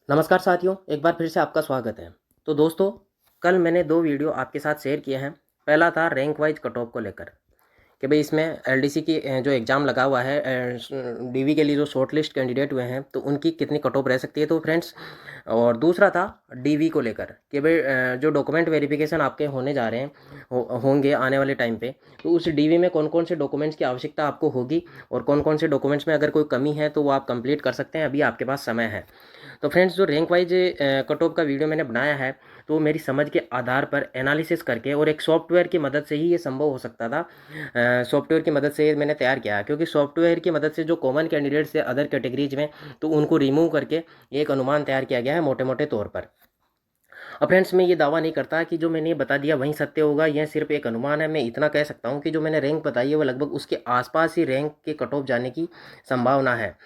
नमस्कार साथियों, एक बार फिर से आपका स्वागत है। तो दोस्तों, कल मैंने 2 वीडियो आपके साथ शेयर किए हैं। पहला था रैंक वाइज कट ऑफ को लेकर कि भाई इसमें एलडीसी की जो एग्ज़ाम लगा हुआ है, डीवी के लिए जो शॉर्ट लिस्ट कैंडिडेट हुए हैं तो उनकी कितनी कट ऑफ रह सकती है तो फ्रेंड्स। और दूसरा था डीवी को लेकर कि भाई जो डॉक्यूमेंट वेरिफिकेशन आपके होने जा रहे हैं होंगे आने वाले टाइम पे, तो उस डीवी में कौन कौन से डॉक्यूमेंट्स की आवश्यकता आपको होगी और कौन कौन से डॉक्यूमेंट्स में अगर कोई कमी है तो वो आप कंप्लीट कर सकते हैं, अभी आपके पास समय है। तो फ्रेंड्स, जो रैंक वाइज कट ऑफ का वीडियो मैंने बनाया है तो मेरी समझ के आधार पर एनालिसिस करके और एक सॉफ्टवेयर की मदद से ही ये संभव हो सकता था। सॉफ्टवेयर की मदद से मैंने तैयार किया है, क्योंकि सॉफ्टवेयर की मदद से जो कॉमन कैंडिडेट्स है अदर कैटेगरीज में, तो उनको रिमूव करके एक अनुमान तैयार किया गया है मोटे मोटे तौर पर। अब फ्रेंड्स, मैं ये दावा नहीं करता कि जो मैंने ये बता दिया वहीं सत्य होगा, यह सिर्फ एक अनुमान है। मैं इतना कह सकता हूँ कि जो मैंने रैंक बताई है वो लगभग उसके आसपास ही रैंक के कट ऑफ जाने की संभावना है,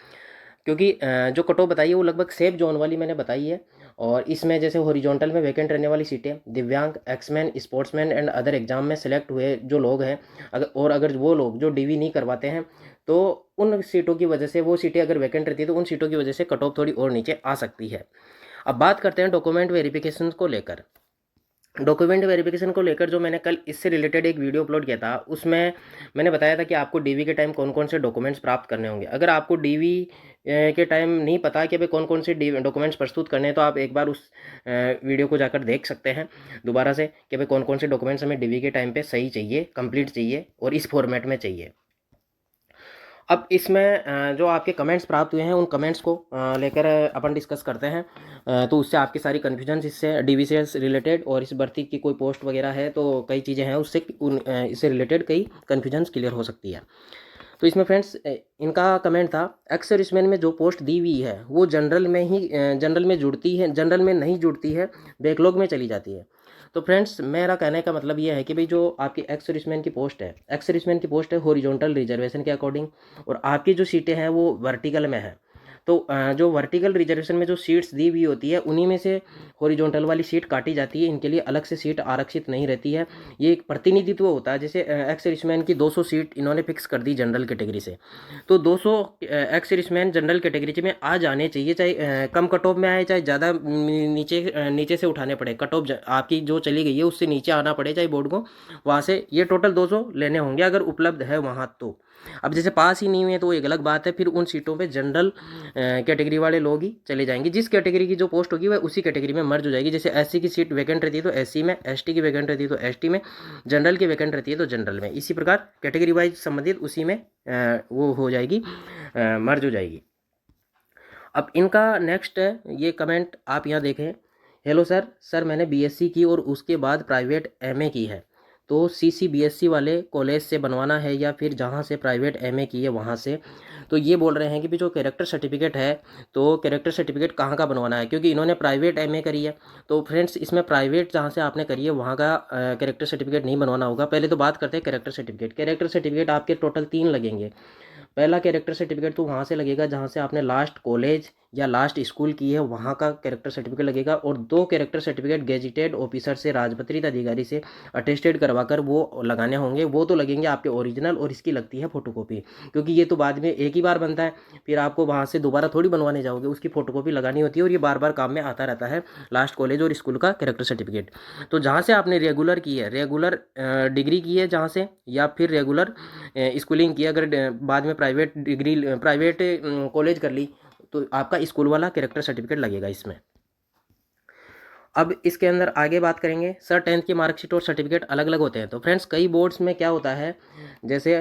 क्योंकि जो कट ऑफ बताई है वो लगभग सेफ जोन वाली मैंने बताई है। और इसमें जैसे हॉरिजॉन्टल में वैकेंट रहने वाली सीटें दिव्यांग, ex man, sportsman and other exam में सेलेक्ट हुए जो लोग हैं, अगर वो लोग जो डीवी नहीं करवाते हैं तो उन सीटों की वजह से, वो सीटें अगर वैकेंट रहती है तो उन सीटों की वजह से कट ऑफ थोड़ी और नीचे आ सकती है। अब बात करते हैं डॉक्यूमेंट वेरिफिकेशन को लेकर। डॉक्यूमेंट वेरिफिकेशन को लेकर जो मैंने कल इससे रिलेटेड एक वीडियो अपलोड किया था, उसमें मैंने बताया था कि आपको डीवी के टाइम कौन कौन से डॉक्यूमेंट्स प्राप्त करने होंगे। अगर आपको डीवी के टाइम नहीं पता कि भाई कौन कौन से डॉक्यूमेंट्स प्रस्तुत करने हैं, तो आप एक बार उस वीडियो को जाकर देख सकते हैं दोबारा से कि भाई कौन कौन से डॉक्यूमेंट्स हमें डीवी के टाइम पे सही चाहिए, कंप्लीट चाहिए और इस फॉर्मेट में चाहिए। अब इसमें जो आपके कमेंट्स प्राप्त हुए हैं उन कमेंट्स को लेकर अपन डिस्कस करते हैं। तो उससे आपकी सारी कन्फ्यूजन इससे डीवी से रिलेटेड और इस भर्ती की कोई पोस्ट वगैरह है तो कई चीज़ें हैं उससे इससे रिलेटेड कई कन्फ्यूजन्स क्लियर हो सकती है। तो इसमें फ्रेंड्स, इनका कमेंट था, एक्स सर्विसमैन में जो पोस्ट दी हुई है वो जनरल में जुड़ती है, जनरल में नहीं जुड़ती है, बैकलॉग में चली जाती है। तो फ्रेंड्स, मेरा कहने का मतलब ये है कि भाई जो आपकी एक्स सर्विसमैन की पोस्ट है, एक्स सर्विसमैन की पोस्ट है हॉरिजॉन्टल रिजर्वेशन के अकॉर्डिंग, और आपकी जो सीटें हैं वो वर्टिकल में है। तो जो वर्टिकल रिजर्वेशन में जो सीट्स दी हुई होती है उन्हीं में से हॉरिजॉन्टल वाली सीट काटी जाती है, इनके लिए अलग से सीट आरक्षित नहीं रहती है। ये एक प्रतिनिधित्व होता है। जैसे एक्स सर्विसमैन की 200 सीट इन्होंने फिक्स कर दी जनरल कैटेगरी से, तो 200 एक्स सर्विसमैन जनरल कैटेगरी में आ जाने चाहिए, चाहे कम कट ऑफ में आए चाहे ज़्यादा नीचे से उठाने पड़े, कट ऑफ आपकी जो चली गई है उससे नीचे आना पड़े चाहे बोर्ड को, वहाँ से ये टोटल 200 लेने होंगे अगर उपलब्ध है वहाँ तो। अब जैसे पास ही नहीं हुए तो एक अलग बात है, फिर उन सीटों पे जनरल कैटेगरी वाले लोग ही चले जाएंगे। जिस कैटेगरी की जो पोस्ट होगी वह उसी कैटेगरी में मर्ज हो जाएगी। जैसे एससी की सीट वैकेंट रहती है तो एससी में, एसटी की वैकेंट रहती है तो एसटी में, जनरल की वैकेंट रहती है तो जनरल में, इसी प्रकार कैटेगरी वाइज संबंधित उसी में वो हो जाएगी, मर्ज हो जाएगी। अब इनका नेक्स्ट है ये कमेंट, आप यहाँ देखें, हेलो सर मैंने बीएससी की और उसके बाद प्राइवेट एमए की है, तो सीसी बीएससी वाले कॉलेज से बनवाना है या फिर जहाँ से प्राइवेट एमए की है वहाँ से। तो ये बोल रहे हैं कि भी जो कैरेक्टर सर्टिफिकेट है तो कैरेक्टर सर्टिफिकेट कहाँ का बनवाना है, क्योंकि इन्होंने प्राइवेट एमए करी है। तो फ्रेंड्स, इसमें प्राइवेट जहाँ से आपने करी है वहाँ का कैरेक्टर सर्टिफिकेट नहीं बनवाना होगा। पहले तो बात करते हैं कैरेक्टर सर्टिफिकेट। कैरेक्टर सर्टिफिकेट आपके टोटल 3 लगेंगे। पहला कैरेक्टर सर्टिफिकेट तो वहाँ से लगेगा जहाँ से आपने लास्ट कॉलेज या लास्ट स्कूल की है, वहाँ का कैरेक्टर सर्टिफिकेट लगेगा। और 2 कैरेक्टर सर्टिफिकेट गेजिटेड ऑफिसर से, राजपत्रित अधिकारी से अटेस्टेड करवाकर वो लगाने होंगे। वो तो लगेंगे आपके ओरिजिनल, और इसकी लगती है फोटोकॉपी, क्योंकि ये तो बाद में एक ही बार बनता है, फिर आपको वहाँ से दोबारा थोड़ी बनवाने जाओगे, उसकी फोटोकॉपी लगानी होती है और ये बार बार काम में आता रहता है लास्ट कॉलेज और स्कूल का कैरेक्टर सर्टिफिकेट। तो जहाँ से आपने रेगुलर की है, रेगुलर डिग्री की है जहाँ से, या फिर रेगुलर स्कूलिंग की, अगर बाद में प्राइवेट डिग्री, प्राइवेट कॉलेज कर ली, तो आपका स्कूल वाला कैरेक्टर सर्टिफिकेट लगेगा इसमें। अब इसके अंदर आगे बात करेंगे, सर 10th की मार्कशीट और सर्टिफिकेट अलग अलग होते हैं। तो फ्रेंड्स, कई बोर्ड्स में क्या होता है, जैसे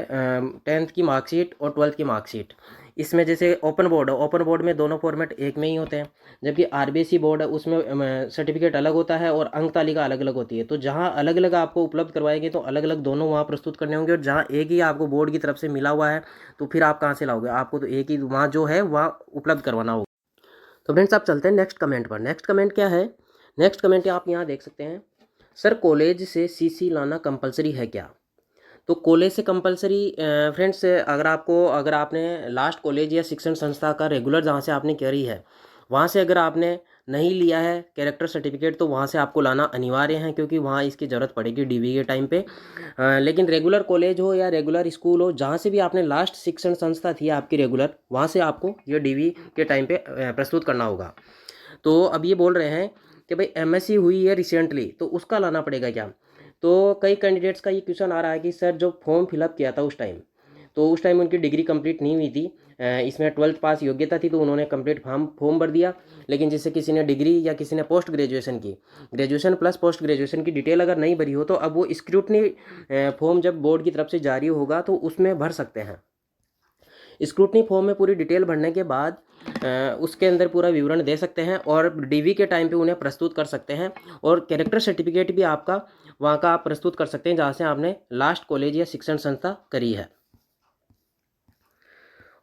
10th की मार्कशीट और 12th की मार्कशीट, इसमें जैसे ओपन बोर्ड है, ओपन बोर्ड में दोनों फॉर्मेट एक में ही होते हैं। जबकि आरबीएसई बोर्ड है उसमें सर्टिफिकेट अलग होता है और अंक तालिका अलग अलग होती है। तो जहाँ अलग अलग आपको उपलब्ध करवाएंगे तो अलग अलग दोनों वहाँ प्रस्तुत करने होंगे, और जहाँ एक ही आपको बोर्ड की तरफ से मिला हुआ है तो फिर आप कहाँ से लाओगे, आपको तो एक ही वहाँ जो है वहाँ उपलब्ध करवाना होगा। तो फ्रेंड्स, आप चलते हैं नेक्स्ट कमेंट पर। नेक्स्ट कमेंट क्या है, नेक्स्ट कमेंट आप यहाँ देख सकते हैं, सर कॉलेज से सीसी लाना कंपलसरी है क्या। तो कॉलेज से कंपलसरी, फ्रेंड्स, अगर आपने लास्ट कॉलेज या शिक्षण संस्था का रेगुलर जहाँ से आपने करी है वहाँ से अगर आपने नहीं लिया है कैरेक्टर सर्टिफिकेट तो वहाँ से आपको लाना अनिवार्य है, क्योंकि वहाँ इसकी ज़रूरत पड़ेगी डीवी के टाइम पे। लेकिन रेगुलर कॉलेज हो या रेगुलर स्कूल हो, जहाँ से भी आपने लास्ट शिक्षण संस्था थी आपकी रेगुलर, वहाँ से आपको ये डीवी के टाइम पे प्रस्तुत करना होगा। तो अब ये बोल रहे हैं कि भाई एमएससी हुई है रिसेंटली, तो उसका लाना पड़ेगा क्या। तो कई कैंडिडेट्स का ये क्वेश्चन आ रहा है कि सर जो फॉर्म फिलअप किया था उस टाइम, तो उस टाइम उनकी डिग्री कंप्लीट नहीं हुई थी, इसमें 12th पास योग्यता थी, तो उन्होंने कंप्लीट फॉर्म भर दिया। लेकिन जैसे किसी ने डिग्री या किसी ने पोस्ट ग्रेजुएशन की, ग्रेजुएशन प्लस पोस्ट ग्रेजुएशन की डिटेल अगर नहीं भरी हो, तो अब वो स्क्रूटनी फॉर्म जब बोर्ड की तरफ से जारी होगा तो उसमें भर सकते हैं। स्क्रूटनी फॉर्म में पूरी डिटेल भरने के बाद उसके अंदर पूरा विवरण दे सकते हैं और डीवी के टाइम पे उन्हें प्रस्तुत कर सकते हैं। और कैरेक्टर सर्टिफिकेट भी आपका वहाँ का आप प्रस्तुत कर सकते हैं जहाँ से आपने लास्ट कॉलेज या शिक्षण संस्था करी है।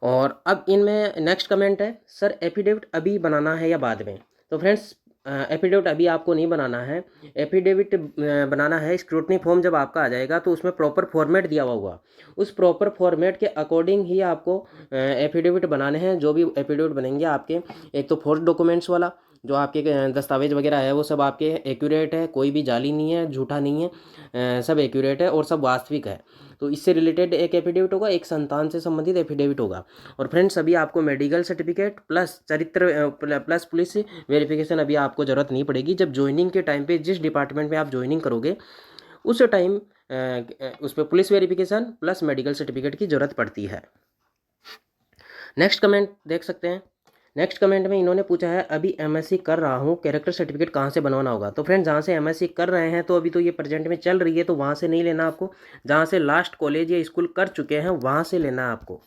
और अब इनमें नेक्स्ट कमेंट है, सर एफिडेविट अभी बनाना है या बाद में। तो फ्रेंड्स एफिडेविट अभी आपको नहीं बनाना है, एफिडेविट बनाना है स्क्रूटनी फॉर्म जब आपका आ जाएगा तो उसमें प्रॉपर फॉर्मेट दिया हुआ होगा, उस प्रॉपर फॉर्मेट के अकॉर्डिंग ही आपको एफिडेविट बनाने हैं। जो भी एफिडेविट बनेंगे आपके, एक तो फोर्थ डॉक्यूमेंट्स वाला जो आपके दस्तावेज वगैरह है वो सब आपके एक्यूरेट है, कोई भी जाली नहीं है, झूठा नहीं है, सब एक्यूरेट है और सब वास्तविक है। तो इससे रिलेटेड एक एफिडेविट होगा, एक संतान से संबंधित एफिडेविट होगा। और फ्रेंड्स अभी आपको मेडिकल सर्टिफिकेट प्लस चरित्र प्लस पुलिस वेरिफिकेशन अभी आपको ज़रूरत नहीं पड़ेगी। जब ज्वाइनिंग के टाइम पे जिस डिपार्टमेंट में आप ज्वाइनिंग करोगे उस टाइम उस पर police verification plus medical certificate की ज़रूरत पड़ती है। नेक्स्ट कमेंट देख सकते हैं। नेक्स्ट कमेंट में इन्होंने पूछा है अभी एमएससी कर रहा हूँ, कैरेक्टर सर्टिफिकेट कहाँ से बनवाना होगा। तो फ्रेंड्स जहाँ से एमएससी कर रहे हैं तो अभी तो ये प्रेजेंट में चल रही है, तो वहाँ से नहीं लेना आपको, जहाँ से लास्ट कॉलेज या स्कूल कर चुके हैं वहाँ से लेना है आपको।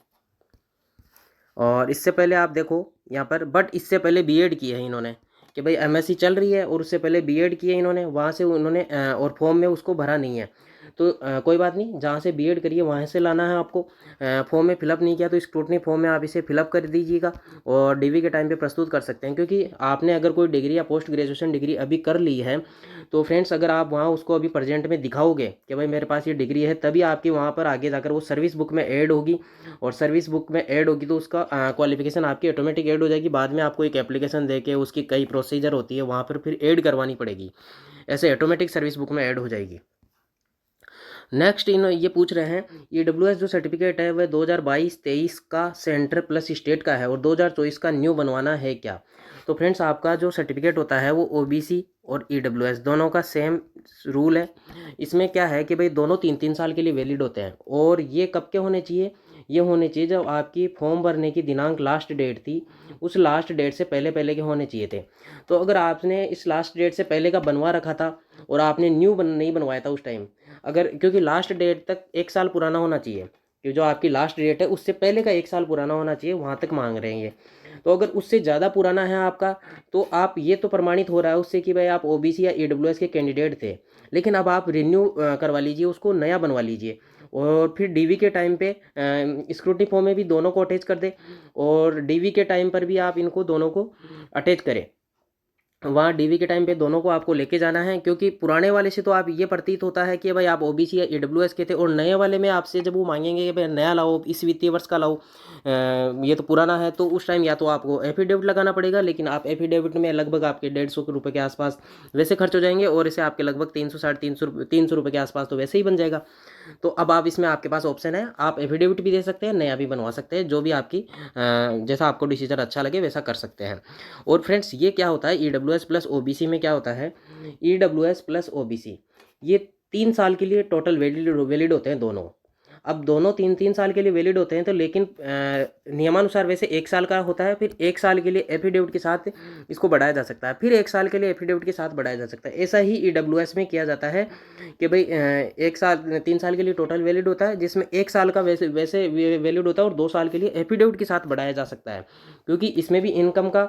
और इससे पहले आप देखो यहाँ पर, बट इससे पहले बीएड की है इन्होंने, कि भाई एमएससी चल रही है और उससे पहले बीएड की है इन्होंने, वहाँ से उन्होंने और फॉर्म में उसको भरा नहीं है। तो कोई बात नहीं, जहाँ से बीएड करिए वहाँ से लाना है आपको। फॉर्म में फिलअप नहीं किया तो स्क्रूटनी फॉर्म में आप इसे फिलअप कर दीजिएगा और डीवी के टाइम पे प्रस्तुत कर सकते हैं। क्योंकि आपने अगर कोई डिग्री या पोस्ट ग्रेजुएशन डिग्री अभी कर ली है तो फ्रेंड्स अगर आप वहाँ उसको अभी प्रेजेंट में दिखाओगे कि भाई मेरे पास ये डिग्री है, तभी आपकी वहाँ पर आगे जाकर वो सर्विस बुक में ऐड होगी। और सर्विस बुक में ऐड होगी तो उसका क्वालिफिकेशन आपकी ऑटोमेटिक ऐड हो जाएगी। बाद में आपको एक एप्लीकेशन दे के उसकी कई प्रोसीजर होती है, वहाँ पर फिर ऐड करवानी पड़ेगी, ऐसे ऑटोमेटिक सर्विस बुक में ऐड हो जाएगी। नेक्स्ट इन ये पूछ रहे हैं ईडब्ल्यूएस जो सर्टिफिकेट है वह 2022-23 का सेंट्रल प्लस स्टेट का है और 2024 का न्यू बनवाना है क्या। तो फ्रेंड्स आपका जो सर्टिफिकेट होता है वो ओबीसी और ईडब्ल्यूएस दोनों का सेम रूल है। इसमें क्या है कि भाई दोनों 3-3 साल के लिए वैलिड होते हैं और ये कब के होने चाहिए, ये होने चाहिए जब आपकी फॉर्म भरने की दिनांक लास्ट डेट थी उस लास्ट डेट से पहले पहले के होने चाहिए थे। तो अगर आपने इस लास्ट डेट से पहले का बनवा रखा था और आपने न्यू नहीं बनवाया था उस टाइम, अगर क्योंकि लास्ट डेट तक 1 साल पुराना होना चाहिए, कि जो आपकी लास्ट डेट है उससे पहले का 1 साल पुराना होना चाहिए, वहाँ तक मांग रहे हैं ये। तो अगर उससे ज़्यादा पुराना है आपका तो आप ये तो प्रमाणित हो रहा है उससे कि भाई आप ओबीसी या ईडब्ल्यूएस के कैंडिडेट थे, लेकिन अब आप रिन्यू करवा लीजिए, उसको नया बनवा लीजिए। और फिर डीवी के टाइम पे स्क्रूटनी फॉर्म में भी दोनों को अटैच कर दें और डीवी के टाइम पर भी आप इनको दोनों को अटैच करें। वहाँ डीवी के टाइम पे दोनों को आपको लेके जाना है, क्योंकि पुराने वाले से तो आप ये प्रतीत होता है कि भाई आप ओबीसी या ईडब्ल्यूएस के थे, और नए वाले में आपसे जब वो मांगेंगे कि भाई नया लाओ, इस वित्तीय वर्ष का लाओ, ये तो पुराना है, तो उस टाइम या तो आपको एफिडेविट लगाना पड़ेगा, लेकिन आप एफिडेविट में लगभग आपके 150 रुपये के आसपास वैसे खर्च हो जाएंगे और इसे आपके लगभग 300-350 रुपये के आसपास तो वैसे ही बन जाएगा। तो अब आप इसमें आपके पास ऑप्शन है, आप एफिडेविट भी दे सकते हैं, नया भी बनवा सकते हैं, जो भी आपकी जैसा आपको डिसीजन अच्छा लगे वैसा कर सकते हैं। और फ्रेंड्स ये क्या होता है ईडब्ल्यूएस प्लस ओबीसी में क्या होता है, ईडब्ल्यूएस प्लस ओबीसी ये 3 साल के लिए टोटल वैलिड होते हैं दोनों। अब दोनों 3-3 साल के लिए वैलिड होते हैं, तो लेकिन नियमानुसार वैसे 1 साल का होता है, फिर 1 साल के लिए एफिडेविट के साथ इसको बढ़ाया जा सकता है, फिर 1 साल के लिए एफिडेविट के साथ बढ़ाया जा सकता है। ऐसा ही ईडब्ल्यूएस में किया जाता है कि भाई 1 साल 3 साल के लिए टोटल वैलिड होता है, जिसमें 1 साल का वैसे वैलिड होता है और 2 साल के लिए एफिडेविट के साथ बढ़ाया जा सकता है। क्योंकि इसमें भी इनकम का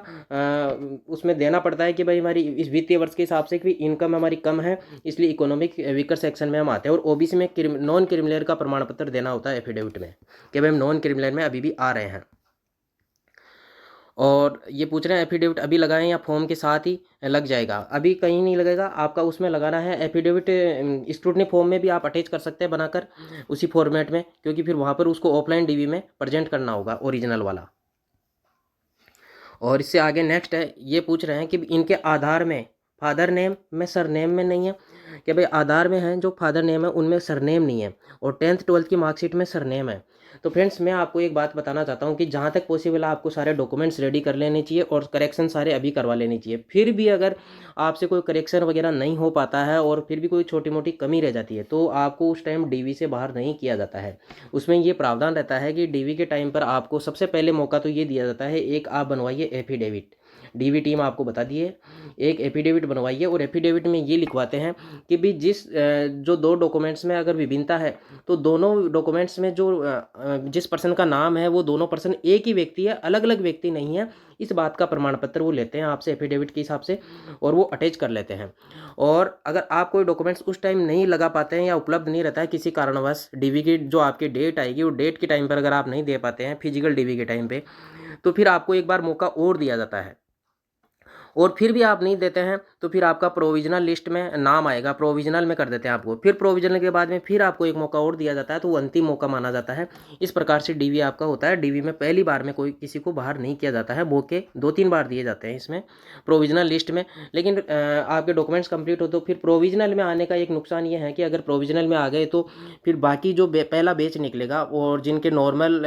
उसमें देना पड़ता है कि भाई हमारी इस वित्तीय वर्ष के हिसाब से कि इनकम हमारी कम है, इसलिए इकोनॉमिक वीकर सेक्शन में हम आते हैं। और ओबीसी में नॉन क्रिमिनल का प्रमाण पत्र देना होता है एफिडेविट में कि भाई हम नॉन क्रिमिनल में अभी भी आ रहे हैं। और ये पूछ रहे हैं एफिडेविट अभी लगाएं या फॉर्म के साथ ही लग जाएगा। अभी कहीं नहीं लगेगा, आपका उसमें लगाना है एफिडेविट, स्क्रूटनी फॉर्म में भी आप अटैच कर सकते हैं बनाकर उसी फॉर्मेट में, क्योंकि फिर वहाँ पर उसको ऑफलाइन डीवी में प्रेजेंट करना होगा ओरिजिनल वाला। और इससे आगे नेक्स्ट है ये पूछ रहे हैं कि इनके आधार में फादर नेम में सरनेम में नहीं है, कि भाई आधार में है जो फादर नेम है उनमें सरनेम नहीं है, और 10th 12th की मार्कशीट में सरनेम है। तो फ्रेंड्स मैं आपको एक बात बताना चाहता हूँ कि जहाँ तक पॉसिबल है आपको सारे डॉक्यूमेंट्स रेडी कर लेने चाहिए और करेक्शन सारे अभी करवा लेने चाहिए। फिर भी अगर आपसे कोई करेक्शन वगैरह नहीं हो पाता है और फिर भी कोई छोटी मोटी कमी रह जाती है तो आपको उस टाइम डीवी से बाहर नहीं किया जाता है। उसमें ये प्रावधान रहता है कि डीवी के टाइम पर आपको सबसे पहले मौका तो ये दिया जाता है, एक आप बनवाइए एफिडेविट। डीवी टीम आपको बता दिए, एक एफिडेविट बनवाइए और एफिडेविट में ये लिखवाते हैं कि भी जो दो डॉक्यूमेंट्स में अगर विभिन्नता है तो दोनों डॉक्यूमेंट्स में जो जिस पर्सन का नाम है वो दोनों पर्सन एक ही व्यक्ति है, अलग अलग व्यक्ति नहीं है। इस बात का प्रमाण पत्र वो लेते हैं आपसे एफिडेविट के हिसाब से और वो अटैच कर लेते हैं। और अगर आप कोई डॉक्यूमेंट्स उस टाइम नहीं लगा पाते हैं या उपलब्ध नहीं रहता है किसी कारणवश, डीवी की जो आपकी डेट आएगी वो डेट के टाइम पर अगर आप नहीं दे पाते हैं फिजिकल डीवी के टाइम पे, तो फिर आपको एक बार मौका और दिया जाता है। और फिर भी आप नहीं देते हैं तो फिर आपका प्रोविजनल लिस्ट में नाम आएगा, प्रोविजनल में कर देते हैं आपको। फिर प्रोविजनल के बाद में फिर आपको एक मौका और दिया जाता है तो वो अंतिम मौका माना जाता है। इस प्रकार से डीवी आपका होता है। डीवी में पहली बार में कोई किसी को बाहर नहीं किया जाता है, मौके 2-3 बार दिए जाते हैं इसमें प्रोविजनल लिस्ट में। लेकिन आपके डॉक्यूमेंट्स कंप्लीट हो तो फिर प्रोविजनल में आने का एक नुकसान ये है कि अगर प्रोविजनल में आ गए तो फिर बाकी जो पहला बैच निकलेगा और जिनके नॉर्मल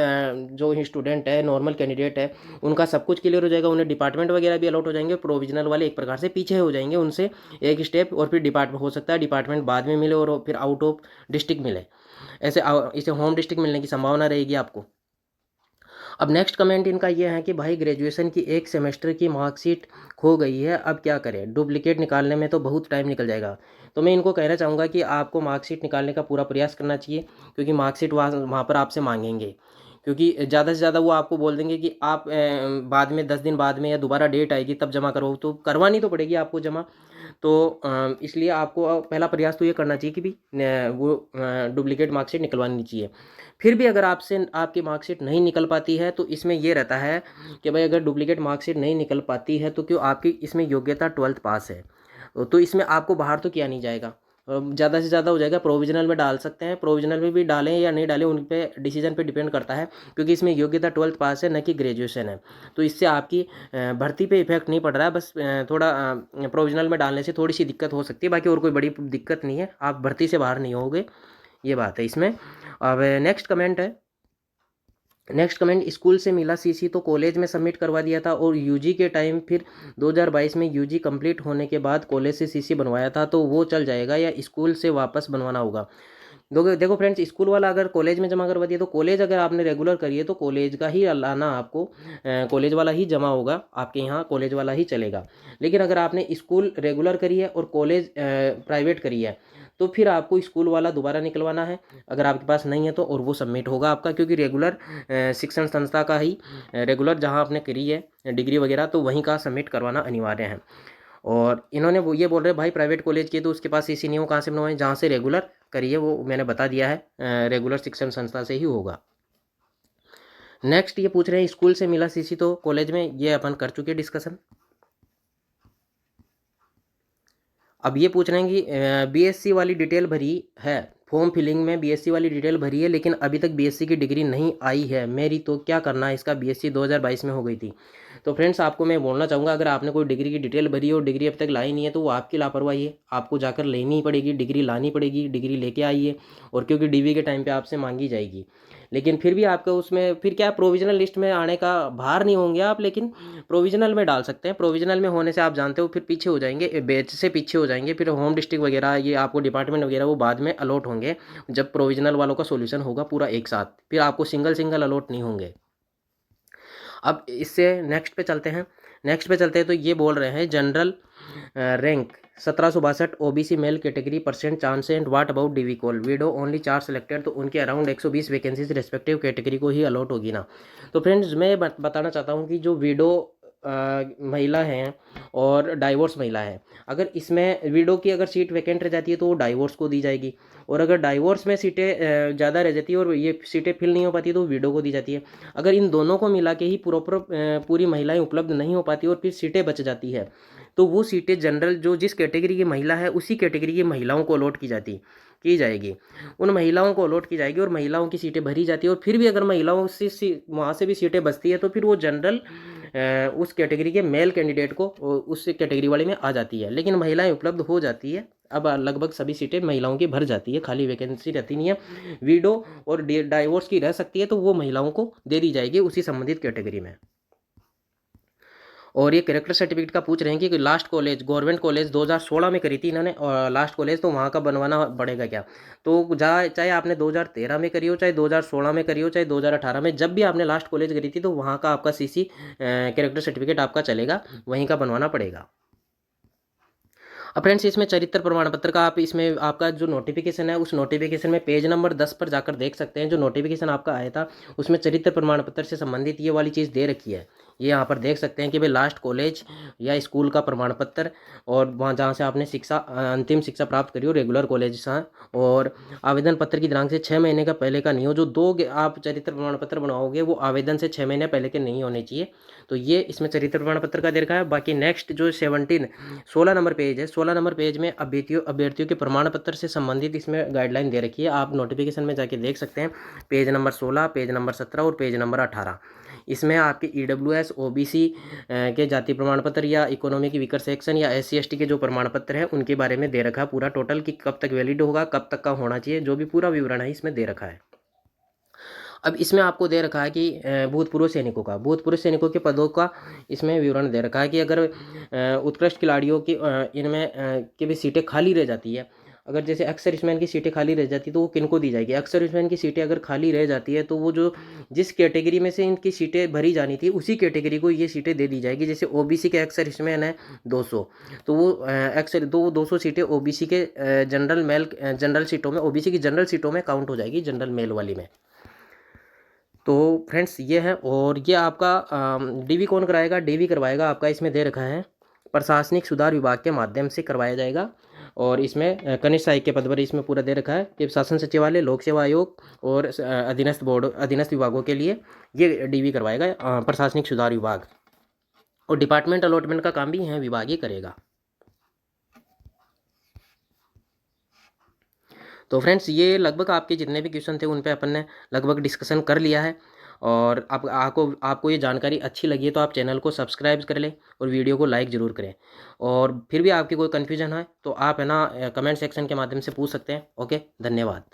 जो स्टूडेंट है, नॉर्मल कैंडिडेट है, उनका सब कुछ क्लियर हो जाएगा, उन्हें डिपार्टमेंट वगैरह भी अलॉट हो जाएंगे। प्रोविजनल वाले एक प्रकार से पीछे हो जाएंगे उनसे एक स्टेप और फिर डिपार्टमेंट हो सकता है डिपार्टमेंट बाद में मिले और फिर आउट ऑफ डिस्ट्रिक्ट मिले, ऐसे इसे होम डिस्ट्रिक्ट मिलने की संभावना रहेगी आपको। अब नेक्स्ट कमेंट इनका यह है कि भाई ग्रेजुएशन की एक सेमेस्टर की मार्कशीट खो गई है, अब क्या करें, डुप्लीकेट निकालने में तो बहुत टाइम निकल जाएगा। तो मैं इनको कहना चाहूँगा कि आपको मार्कशीट निकालने का पूरा प्रयास करना चाहिए क्योंकि मार्कशीट वहाँ पर आपसे मांगेंगे। क्योंकि ज़्यादा से ज़्यादा वो आपको बोल देंगे कि आप बाद में 10 दिन बाद में या दोबारा डेट आएगी तब जमा करो, तो करवानी तो पड़ेगी आपको जमा। तो इसलिए आपको पहला प्रयास तो ये करना चाहिए कि भी वो डुप्लीकेट मार्कशीट निकलवानी चाहिए। फिर भी अगर आपसे आपकी मार्कशीट नहीं निकल पाती है तो इसमें ये रहता है कि भाई अगर डुप्लीकेट मार्कशीट नहीं निकल पाती है तो क्यों आपकी इसमें योग्यता 12th पास है तो इसमें आपको बाहर तो किया नहीं जाएगा। ज़्यादा से ज़्यादा हो जाएगा प्रोविजनल में डाल सकते हैं, प्रोविजनल में भी डालें या नहीं डालें उन पे डिसीजन पे डिपेंड करता है क्योंकि इसमें योग्यता 12th पास है न कि ग्रेजुएशन है। तो इससे आपकी भर्ती पे इफेक्ट नहीं पड़ रहा है, बस थोड़ा प्रोविजनल में डालने से थोड़ी सी दिक्कत हो सकती है, बाकी और कोई बड़ी दिक्कत नहीं है, आप भर्ती से बाहर नहीं होगे, ये बात है इसमें। अब नेक्स्ट कमेंट स्कूल से मिला सीसी तो कॉलेज में सबमिट करवा दिया था और यूजी के टाइम फिर 2022 में यूजी कंप्लीट होने के बाद कॉलेज से सीसी बनवाया था तो वो चल जाएगा या स्कूल से वापस बनवाना होगा। देखो फ्रेंड्स, स्कूल वाला अगर कॉलेज में जमा करवा दिया तो कॉलेज अगर आपने रेगुलर करी है तो कॉलेज का ही लाना आपको, कॉलेज वाला ही जमा होगा आपके यहाँ, कॉलेज वाला ही चलेगा। लेकिन अगर आपने स्कूल रेगुलर करी है और कॉलेज प्राइवेट करी है तो फिर आपको स्कूल वाला दोबारा निकलवाना है अगर आपके पास नहीं है तो, और वो सबमिट होगा आपका क्योंकि रेगुलर शिक्षण संस्था का ही, रेगुलर जहाँ आपने करी है डिग्री वगैरह तो वहीं का सबमिट करवाना अनिवार्य है। और इन्होंने वो ये बोल रहे भाई प्राइवेट कॉलेज के तो उसके पास सीसी नहीं हो, कहाँ से बनवाएं, जहाँ से रेगुलर करिए वो मैंने बता दिया है, रेगुलर शिक्षण संस्था से ही होगा। नेक्स्ट ये पूछ रहे हैं स्कूल से मिला सीसी तो कॉलेज में, ये अपन कर चुके डिस्कशन। अब ये पूछ रहे हैं कि बीएससी वाली डिटेल भरी है, फॉर्म फिलिंग में बीएससी वाली डिटेल भरी है लेकिन अभी तक बीएससी की डिग्री नहीं आई है मेरी, तो क्या करना है इसका, बीएससी 2022 में हो गई थी। तो फ्रेंड्स आपको मैं बोलना चाहूँगा अगर आपने कोई डिग्री की डिटेल भरी है और डिग्री अभी तक लाई नहीं है तो वो आपकी लापरवाही है, आपको जाकर लेनी पड़ेगी, डिग्री लानी पड़ेगी, डिग्री लेके आइए। और क्योंकि डीवी के टाइम पे आपसे मांगी जाएगी, लेकिन फिर भी आपका उसमें फिर क्या प्रोविजनल लिस्ट में आने का बाहर नहीं होंगे आप, लेकिन प्रोविजनल में डाल सकते हैं। प्रोविजनल में होने से आप जानते हो फिर पीछे हो जाएंगे, बैच से पीछे हो जाएंगे, फिर होम डिस्ट्रिक्ट वगैरह ये आपको डिपार्टमेंट वगैरह वो बाद में अलॉट होंगे जब प्रोविजनल वालों का सोल्यूशन होगा पूरा एक साथ, फिर आपको सिंगल सिंगल अलॉट नहीं होंगे। अब इससे नेक्स्ट पे चलते हैं तो ये बोल रहे हैं general rank 1762 OBC male category percent chance and what about DV call widow only 4 selected, तो उनके अराउंड 120 वैकेंसीज रेस्पेक्टिव कैटेगरी को ही अलॉट होगी ना। तो फ्रेंड्स मैं बताना चाहता हूँ कि जो विडो महिला हैं और डाइवोर्स महिला है, अगर इसमें विडो की अगर सीट वैकेंट रह जाती है तो वो डाइवोर्स को दी जाएगी, और अगर डाइवोर्स में सीटें ज़्यादा रह जाती है और ये सीटें फिल नहीं हो पाती तो विडो को दी जाती है। अगर इन दोनों को मिला के ही प्रॉपर पूरी महिलाएं उपलब्ध नहीं हो पाती और फिर सीटें बच जाती है तो वो सीटें जनरल जो जिस कैटेगरी की महिला है उसी कैटेगरी की महिलाओं को अलॉट की जाएगी, उन महिलाओं को अलॉट की जाएगी और महिलाओं की सीटें भरी जाती है। और फिर भी अगर महिलाओं से वहाँ से भी सीटें बचती है तो फिर वो जनरल उस कैटेगरी के मेल कैंडिडेट को उस कैटेगरी वाले में आ जाती है, लेकिन महिलाएं उपलब्ध हो जाती है अब लगभग सभी सीटें महिलाओं की भर जाती है, खाली वैकेंसी रहती नहीं है। विडो और डाइवोर्स की रह सकती है, तो वो महिलाओं को दे दी जाएगी उसी संबंधित कैटेगरी में। और ये कैरेक्टर सर्टिफिकेट का पूछ रहे हैं कि लास्ट कॉलेज गवर्नमेंट कॉलेज 2016 में करी थी इन्होंने, और लास्ट कॉलेज तो वहाँ का बनवाना पड़ेगा क्या। तो चाहे आपने 2013 में करी हो, चाहे 2016 में करी हो, चाहे 2018 में, जब भी आपने लास्ट कॉलेज करी थी तो वहाँ का आपका सीसी कैरेक्टर सर्टिफिकेट आपका चलेगा, वहीं का बनवाना पड़ेगा। अब फ्रेंड्स इसमें चरित्र प्रमाण पत्र का आप इसमें आपका जो नोटिफिकेशन है, उस नोटिफिकेशन में पेज नंबर 10 पर जाकर देख सकते हैं। जो नोटिफिकेशन आपका आया था उसमें चरित्र प्रमाण पत्र से संबंधित ये वाली चीज़ दे रखी है। ये यहाँ पर देख सकते हैं कि भाई लास्ट कॉलेज या स्कूल का प्रमाण पत्र, और वहाँ जहाँ से आपने शिक्षा अंतिम शिक्षा प्राप्त करी हो, रेगुलर कॉलेज से, और आवेदन पत्र की दिनांक से 6 महीने का पहले का नहीं हो। जो दो आप चरित्र प्रमाण पत्र बनाओगे वो आवेदन से 6 महीने पहले के नहीं होने चाहिए। तो ये इसमें चरित्र प्रमाण पत्र का दे रखा है। बाकी नेक्स्ट जो 16 नंबर पेज है, 16 नंबर पेज में अभ्यर्थियों के प्रमाण पत्र से संबंधित इसमें गाइडलाइन दे रखी है। आप नोटिफिकेशन में जाके देख सकते हैं, पेज नंबर 16, पेज नंबर 17 और पेज नंबर 18। इसमें आपके EWS OBC के जाति प्रमाण पत्र या इकोनॉमिक वीकर सेक्शन या SC ST के जो प्रमाण पत्र है उनके बारे में दे रखा है पूरा टोटल, कि कब तक वैलिड होगा, कब तक का होना चाहिए, जो भी पूरा विवरण है इसमें दे रखा है। अब इसमें आपको दे रखा है कि भूतपूर्व सैनिकों के पदों का इसमें विवरण दे रखा है कि अगर उत्कृष्ट खिलाड़ियों की इनमें की भी सीटें खाली रह जाती है, अगर जैसे एक्स सर्विसमैन की सीटें खाली रह जाती है तो वो किनको दी जाएगी। एक्स सर्विसमैन की सीटें अगर खाली रह जाती है तो वो जो जिस कैटेगरी में से इनकी सीटें भरी जानी थी उसी कैटेगरी को ये सीटें दे दी जाएगी। जैसे OBC के एक्स सर्विसमैन है 200, तो वो 200 सीटें OBC के जनरल सीटों में, OBC की जनरल सीटों में काउंट हो जाएगी, जनरल मेल वाली में। तो फ्रेंड्स ये है। और ये आपका DV कौन कराएगा, DV करवाएगा आपका, इसमें दे रखा है प्रशासनिक सुधार विभाग के माध्यम से करवाया जाएगा। और इसमें कनिष्ठ सहायक के पद पर इसमें पूरा दे रखा है कि शासन सचिवालय, लोक सेवा आयोग और अधीनस्थ विभागों के लिए ये DV करवाएगा प्रशासनिक सुधार विभाग। और डिपार्टमेंट अलॉटमेंट का काम भी यह विभाग ही करेगा। तो फ्रेंड्स ये लगभग आपके जितने भी क्वेश्चन थे उन पे अपन ने लगभग डिस्कशन कर लिया है। और आपको ये जानकारी अच्छी लगी है तो आप चैनल को सब्सक्राइब कर लें और वीडियो को लाइक ज़रूर करें। और फिर भी आपकी कोई कन्फ्यूजन है तो आप है ना कमेंट सेक्शन के माध्यम से पूछ सकते हैं। ओके, धन्यवाद।